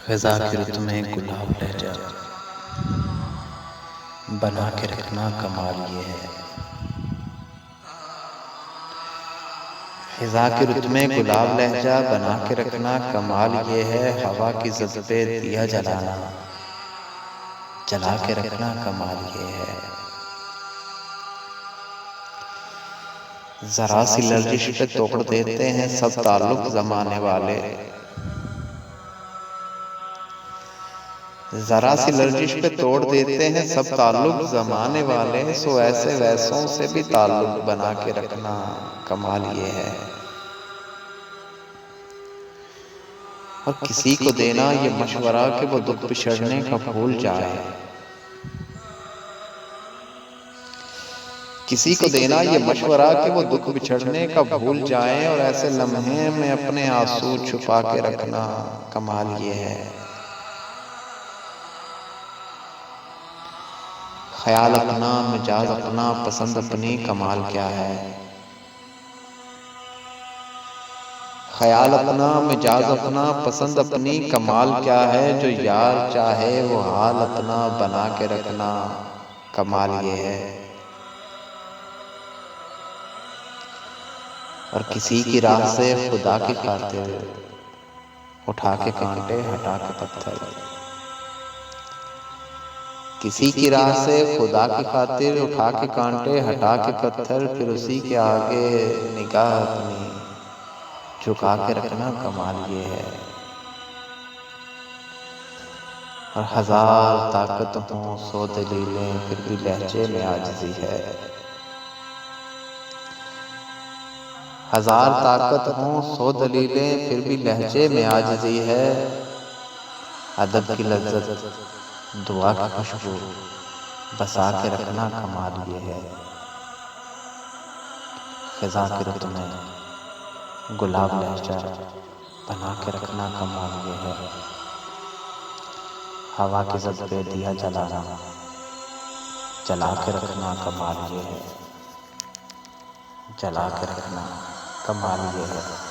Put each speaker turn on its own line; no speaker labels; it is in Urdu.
خزاں کی رت میں گلاب لہجہ بنا کے رکھنا کمال یہ ہے۔ خزاں کی رت میں گلاب لہجہ بنا کے رکھنا کمال یہ ہے، ہوا کی زد پہ دیا جلانا جلا کے رکھنا کمال یہ ہے۔ ذرا سی لرزش پہ توڑ دیتے ہیں سب تعلق زمانے والے، ذرا سی لرزش پہ توڑ دیتے ہیں سب تعلق زمانے والے، سو ایسے ویسوں سے بھی تعلق بنا کے رکھنا کمال یہ ہے۔ اور کسی کو دینا یہ مشورہ کہ وہ دکھ بچھڑنے کا بھول جائے، کسی کو دینا یہ مشورہ کہ وہ دکھ بچھڑنے کا بھول جائیں، اور ایسے لمحے میں اپنے آنسو چھپا کے رکھنا کمال یہ ہے۔ خیال اپنا، مزاج اپنا، پسند اپنی، کمال کیا ہے۔ خیال اپنا، مزاج اپنا، پسند اپنی، کمال کیا ہے۔ جو یار چاہے وہ حال اپنا بنا کے رکھنا کمال یہ ہے۔ اور کسی کی راہ سے خدا کی خاطر اٹھا کے کانٹے ہٹا کے پتھر، کسی کی راہ سے خدا کی خاطر اٹھا کے کانٹے ہٹا کے پتھر، پھر اسی کے آگے نگاہ اپنی جھکا کے رکھنا کمال یہ ہے۔ اور ہزار طاقت ہوں سو دلیلیں پھر بھی لہجے میں عاجزی ہے، ہزار طاقت ہوں سو دلیلیں پھر بھی لہجے میں عاجزی ہے۔ ادب کی لذت، دعا کی خوشبو بسا کے رکھنا کمال یہ ہے۔ خزاں کی رت میں گلاب لہجہ بنا کے رکھنا کمال یہ ہے، ہوا کی زد پہ دیا جلانا جلا کے رکھنا کمال یہ ہے، جلا کے رکھنا کمال یہ ہے۔